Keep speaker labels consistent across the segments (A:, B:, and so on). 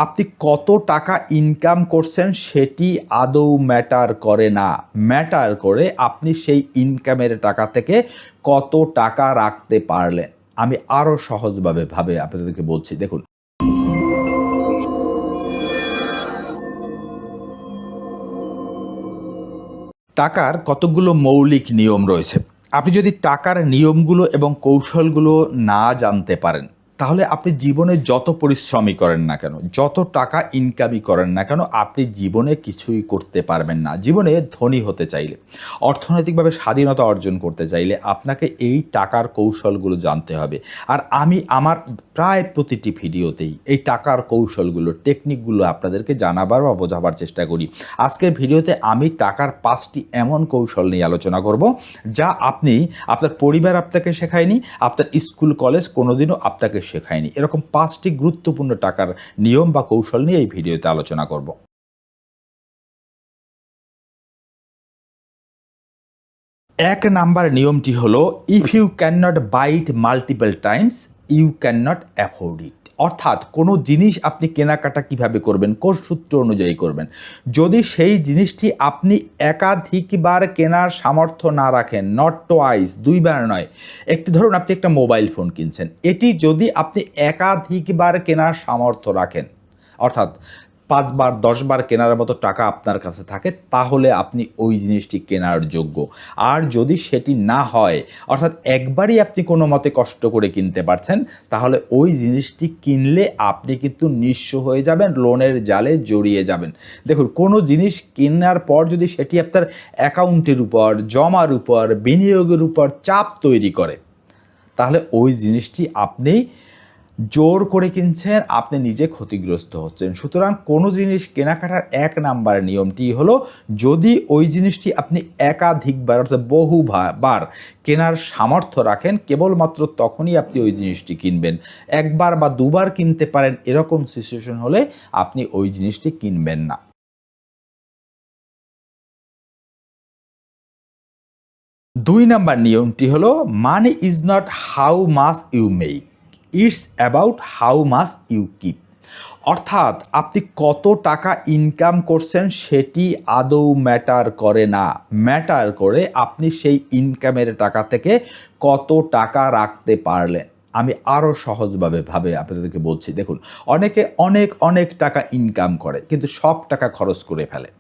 A: আপনি কত টাকা ইনকাম করছেন সেটি আদৌ ম্যাটার করে না। ম্যাটার করে আপনি সেই ইনকামের টাকা থেকে কত টাকা রাখতে পারলেন। আমি আরও সহজভাবে আপনাদেরকে বলছি, দেখুন। টাকার কতগুলো মৌলিক নিয়ম রয়েছে। আপনি যদি টাকার নিয়মগুলো এবং কৌশলগুলো না জানতে পারেন, তাহলে আপনি জীবনে যত পরিশ্রমই করেন না কেন, যত টাকা ইনকামই করেন না কেন, আপনি জীবনে কিছুই করতে পারবেন না। জীবনে ধনী হতে চাইলে, অর্থনৈতিকভাবে স্বাধীনতা অর্জন করতে চাইলে আপনাকে এই টাকার কৌশলগুলো জানতে হবে। আর আমি আমার প্রায় প্রতিটি ভিডিওতেই এই টাকার কৌশলগুলো, টেকনিকগুলো আপনাদেরকে জানাবার বা বোঝাবার চেষ্টা করি। আজকের ভিডিওতে আমি টাকার 5টি এমন কৌশল নিয়ে আলোচনা করব, যা আপনার পরিবার আপনাকে শেখায়নি, আপনার স্কুল কলেজ কোনোদিনও আপনাকে শেখায়নি। এরকম 5টি গুরুত্বপূর্ণ টাকার নিয়ম বা কৌশল নিয়ে এই ভিডিওতে আলোচনা করব। 1 নাম্বার নিয়মটি হলো, if you can not buy it multiple times, you can not afford it. অর্থাৎ কোনো জিনিস আপনি কেনাকাটা কিভাবে করবেন, কোন সূত্র অনুযায়ী করবেন। যদি সেই জিনিসটি আপনি একাধিকবার কেনার সামর্থ্য না রাখেন, নট টোয়াইস, 2 বার নয়। ধরুন আপনি একটা মোবাইল ফোন কিনছেন, এটি যদি আপনি একাধিকবার কেনার সামর্থ্য রাখেন, অর্থাৎ 5 বার 10 বার কেনার মতো টাকা আপনার কাছে থাকে, তাহলে আপনি ওই জিনিসটি কেনার যোগ্য। আর যদি সেটি না হয়, অর্থাৎ একবারই আপনি কোনো মতে কষ্ট করে কিনতে পারছেন, তাহলে ওই জিনিসটি কিনলে আপনি কিন্তু নিঃস্ব হয়ে যাবেন, লোনের জালে জড়িয়ে যাবেন। দেখুন, কোনো জিনিস কেনার পর যদি সেটি আপনার অ্যাকাউন্টের উপর, জমার উপর, বিনিয়োগের উপর চাপ তৈরি করে, তাহলে ওই জিনিসটি আপনি জোর করে কিনছেন, আপনি নিজে ক্ষতিগ্রস্ত হচ্ছেন। সুতরাং কোনো জিনিস কেনাকাটার 1 নাম্বার নিয়মটি হলো, যদি ওই জিনিসটি আপনি একাধিকবার, অর্থাৎ বার কেনার সামর্থ্য রাখেন, কেবলমাত্র তখনই আপনি ওই জিনিসটি কিনবেন। 1 বার বা 2 বার কিনতে পারেন, এরকম সিচুয়েশন হলে আপনি ওই জিনিসটি কিনবেন না। 2 নাম্বার নিয়মটি হলো, money is not how much you make, it's about how much you keep. অর্থাৎ আপনি কত টাকা ইনকাম করছেন সেটি আদৌ ম্যাটার করে না। ম্যাটার করে আপনি সেই ইনকামের টাকা থেকে কত টাকা রাখতে পারলেন। আমি আরও সহজভাবে আপনাদেরকে বলছি, দেখুন। অনেকে অনেক অনেক টাকা ইনকাম করে, কিন্তু সব টাকা খরচ করে ফেলে।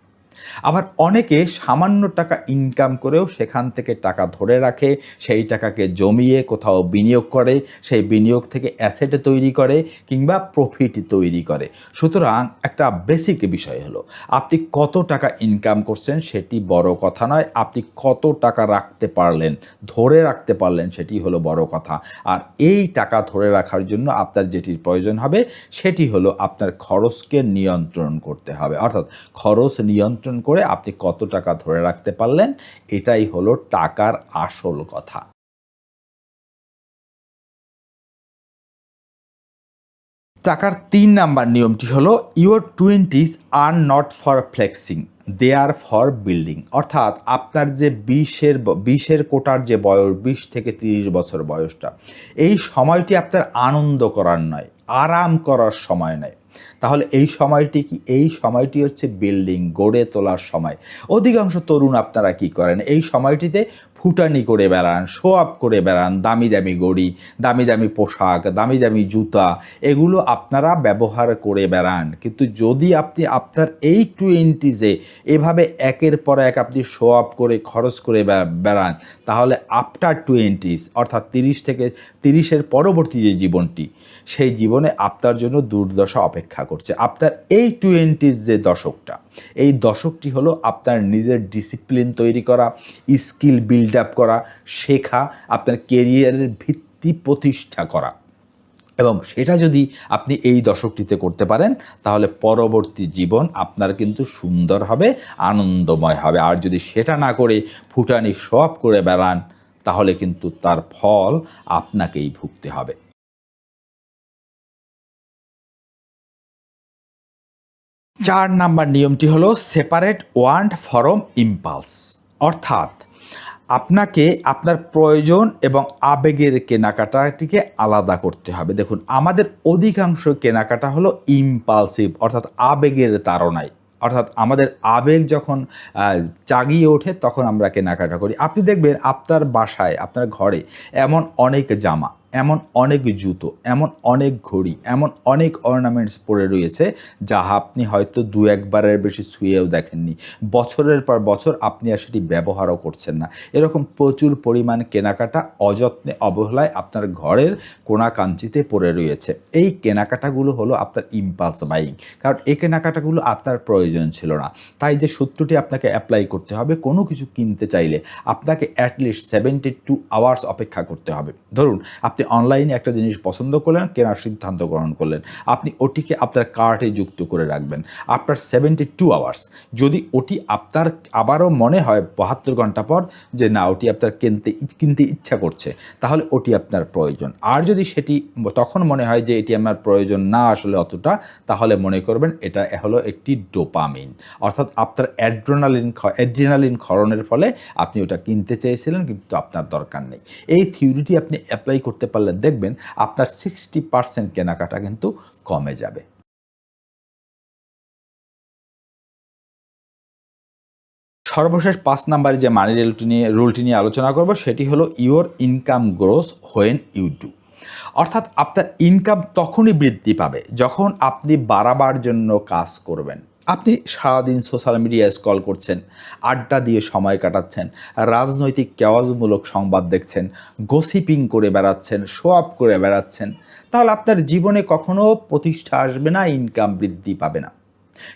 A: আবার অনেকে সামান্য টাকা ইনকাম করেও সেখান থেকে টাকা ধরে রাখে, সেই টাকাকে জমিয়ে কোথাও বিনিয়োগ করে, সেই বিনিয়োগ থেকে অ্যাসেট তৈরি করে, কিংবা প্রফিট তৈরি করে। সুতরাং একটা বেসিক বিষয় হলো, আপনি কত টাকা ইনকাম করছেন সেটি বড় কথা নয়, আপনি কত টাকা রাখতে পারলেন, ধরে রাখতে পারলেন, সেটি হলো বড় কথা। আর এই টাকা ধরে রাখার জন্য আপনার যেটির প্রয়োজন হবে, সেটি হলো আপনার খরচকে নিয়ন্ত্রণ করতে হবে। অর্থাৎ খরচ নিয়ন্ত্রণ করে আপনি কত টাকা ধরে রাখতে পারলেন, এটাই হলো টাকার আসল কথা। টাকার 3 নাম্বার নিয়মটি হলো, your 20s are not for flexing, they are for building. অর্থাৎ আপনার যে 20-এর কোটার যে বয়স, 20 থেকে 30 বছর বয়সটা, এই সময়টি আপনার আনন্দ করার নয়, আরাম করার সময় নয়। তাহলে এই সময়টি কি? এই সময়টি হচ্ছে বিল্ডিং, গড়ে তোলার সময়। অধিকাংশ তরুণ আপনারা কি করেন? এই সময়টিতে ফুটানি করে বেড়ান, শো আপ করে বেড়ান, দামি দামি ঘড়ি, দামি দামি পোশাক, দামি দামি জুতা, এগুলো আপনারা ব্যবহার করে বেড়ান। কিন্তু যদি আপনি আপনার এই 20s-এ এভাবে একের পর এক আপনি শো আপ করে খরচ করে বেড়ান, তাহলে আফটার 20s, অর্থাৎ 30-এর পরবর্তী যে জীবনটি, সেই জীবনে আপনার জন্য দুর্দশা অপেক্ষা করছে। আপনার এই 20s যে দশকটা, এই দশকটি হলো আপনার নিজের ডিসিপ্লিন তৈরি করা, স্কিল বিল্ড আপ করা, শেখা, আপনার কেরিয়ারের ভিত্তি প্রতিষ্ঠা করা। এবং সেটা যদি আপনি এই দশকটিতে করতে পারেন, তাহলে পরবর্তী জীবন আপনার কিন্তু সুন্দর হবে, আনন্দময় হবে। আর যদি সেটা না করে ফুটানি শো অফ করে বেড়ান, তাহলে কিন্তু তার ফল আপনাকেই ভুগতে হবে। 4 নাম্বার নিয়মটি হলো, সেপারেট ওয়ান্ট ফ্রম ইম্পালস। অর্থাৎ আপনাকে আপনার প্রয়োজন এবং আবেগের কেনাকাটাটিকে আলাদা করতে হবে। দেখুন, আমাদের অধিকাংশ কেনাকাটা হলো ইম্পালসিভ, অর্থাৎ আবেগের তাড়নায়। অর্থাৎ আমাদের আবেগ যখন জাগিয়ে ওঠে তখন আমরা কেনাকাটা করি। আপনি দেখবেন আপনার বাসায়, আপনার ঘরে এমন অনেক জামা, এমন অনেক জুতো, এমন অনেক ঘড়ি, এমন অনেক অর্নামেন্টস পড়ে রয়েছে যা আপনি হয়তো ২-১ বারের বেশি ছুঁয়েও দেখেননি। বছরের পর বছর আপনি আর সেটি ব্যবহারও করছেন না। এরকম প্রচুর পরিমাণ কেনাকাটা অযত্নে অবহেলায় আপনার ঘরের কোণাকাঞ্চিতে পড়ে রয়েছে। এই কেনাকাটাগুলো হলো আপনার ইম্পালস বাইং, কারণ এই কেনাকাটাগুলো আপনার প্রয়োজন ছিল না। তাই যে সূত্রটি আপনাকে অ্যাপ্লাই করতে হবে, কোনো কিছু কিনতে চাইলে আপনাকে অ্যাটলিস্ট 72 আওয়ার্স অপেক্ষা করতে হবে। ধরুন, আপনি অনলাইনে একটা জিনিস পছন্দ করলেন, কেনার সিদ্ধান্ত গ্রহণ করলেন, আপনি ওটিকে আপনার কার্টে যুক্ত করে রাখবেন। আফটার 72 আওয়ার্স যদি ওটি আপনার আবারও মনে হয় 72 ঘন্টা পর যে না, ওটি আপনার কিনতে ইচ্ছা করছে, তাহলে ওটি আপনার প্রয়োজন। আর যদি সেটি তখন মনে হয় যে এটি আমার প্রয়োজন না আসলে অতটা, তাহলে মনে করবেন এটা হলো একটি ডোপামিন, অর্থাৎ আপনার অ্যাড্রিনালিন ক্ষরণের ফলে আপনি ওটা কিনতে চেয়েছিলেন কিন্তু আপনার দরকার নেই। এই থিওরিটি আপনি অ্যাপ্লাই করতে পারলে দেখবেন আপনার 60% কেনাকাটা কিন্তু কমে যাবে। সর্বশেষ ৫ নাম্বারে যে মানি রুলটি নিয়ে আলোচনা করব সেটি হলো your income grows when you do. অর্থাৎ আপনার ইনকাম তখনই বৃদ্ধি পাবে যখন আপনি বাড়াবার জন্য কাজ করবেন। আপনি সারাদিন সোশ্যাল মিডিয়ায় স্ক্রল করছেন, আড্ডা দিয়ে সময় কাটাচ্ছেন, রাজনৈতিক কেওয়াজমূলক সংবাদ দেখছেন, গসিপিং করে বেড়াচ্ছেন, শো অফ করে বেড়াচ্ছেন, তাহলে আপনার জীবনে কখনো প্রতিষ্ঠা আসবে না, ইনকাম বৃদ্ধি পাবে না।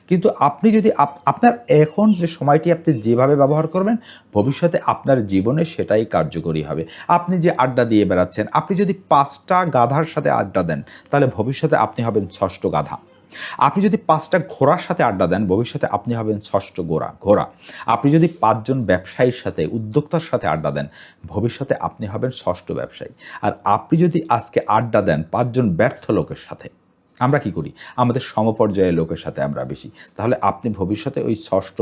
A: কিন্তু আপনি যদি আপনার এখন যে সময়টি আপনি যেভাবে ব্যবহার করবেন, ভবিষ্যতে আপনার জীবনে সেটাই কার্যকরী হবে। আপনি যে আড্ডা দিয়ে বেড়াচ্ছেন, আপনি যদি ৫টা গাধার সাথে আড্ডা দেন, তাহলে ভবিষ্যতে আপনি হবেন ৬ষ্ঠ গাধা। আপনি যদি ৫টা ঘোড়ার সাথে আড্ডা দেন, ভবিষ্যতে আপনি হবেন ৬ষ্ঠ ঘোড়া। আপনি যদি ৫ জন ব্যবসায়ীর সাথে, উদ্যোক্তার সাথে আড্ডা দেন, ভবিষ্যতে আপনি হবেন ৬ষ্ঠ ব্যবসায়ী। আর আপনি যদি আজকে আড্ডা দেন ৫ জন ব্যর্থ লোকের সাথে, আমরা কি করি? আমাদের সমপর্যায়ের লোকের সাথে আমরা বেশি। তাহলে আপনি ভবিষ্যতে ওই ৬ষ্ঠ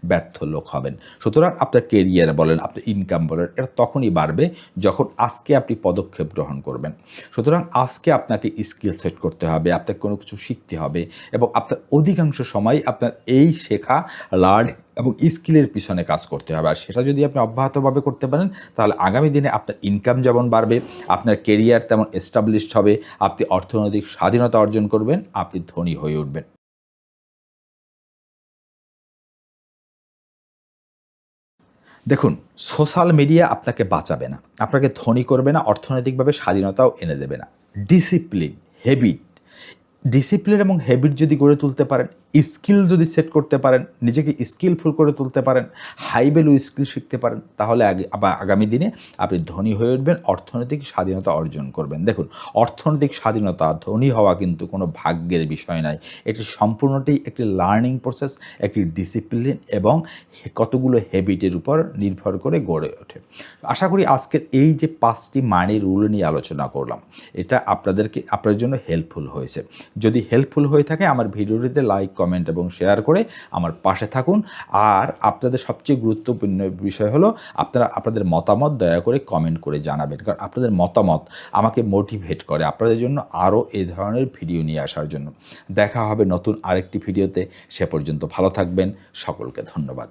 A: ব্যর্থ লোক হবেন। সুতরাং আপনার কেরিয়ার বলেন, আপনার ইনকাম বলেন, এটা তখনই বাড়বে যখন আজকে আপনি পদক্ষেপ গ্রহণ করবেন। সুতরাং আজকে আপনাকে স্কিল সেট করতে হবে, আপনাকে কোনো কিছু শিখতে হবে এবং আপনার অধিকাংশ সময় আপনার এই শেখা, লার্ন এবং স্কিলের পিছনে কাজ করতে হবে। আর সেটা যদি আপনি অব্যাহতভাবে করতে পারেন, তাহলে আগামী দিনে আপনার ইনকাম যেমন বাড়বে, আপনার কেরিয়ার তেমন এস্টাবলিশড হবে, আপনি অর্থনৈতিক স্বাধীনতা অর্জন করবেন, আপনি ধনী হয়ে উঠবেন। দেখুন, সোশ্যাল মিডিয়া আপনাকে বাঁচাবে না, আপনাকে ধনী করবে না, অর্থনৈতিকভাবে স্বাধীনতাও এনে দেবে না। ডিসিপ্লিন, হ্যাবিট, ডিসিপ্লিন এবং হ্যাবিট যদি গড়ে তুলতে পারেন, স্কিল যদি সেট করতে পারেন, নিজেকে স্কিলফুল করে তুলতে পারেন, হাই ভ্যালু স্কিল শিখতে পারেন, তাহলে আগামী দিনে আপনি ধনী হয়ে উঠবেন, অর্থনৈতিক স্বাধীনতা অর্জন করবেন। দেখুন, অর্থনৈতিক স্বাধীনতা, ধনী হওয়া কিন্তু কোনো ভাগ্যের বিষয় নয়। এটি সম্পূর্ণটাই একটি লার্নিং প্রসেস, একটি ডিসিপ্লিন এবং কতগুলো হ্যাবিটের উপর নির্ভর করে গড়ে ওঠে। আশা করি আজকের এই যে 5টি মানি রুল নিয়ে আলোচনা করলাম, এটা আপনাদের জন্য হেল্পফুল হয়েছে। যদি হেল্পফুল হয়ে থাকে, আমার ভিডিওটিতে লাইক, কমেন্ট এবং শেয়ার করে আমার পাশে থাকুন। আর আপনাদের সবচেয়ে গুরুত্বপূর্ণ বিষয় হলো আপনাদের মতামত দয়া করে কমেন্ট করে জানাবেন, কারণ আপনাদের মতামত আমাকে মোটিভেট করে আপনাদের জন্য আরও এই ধরনের ভিডিও নিয়ে আসার জন্য। দেখা হবে নতুন আরেকটি ভিডিওতে। সে পর্যন্ত ভালো থাকবেন। সকলকে ধন্যবাদ।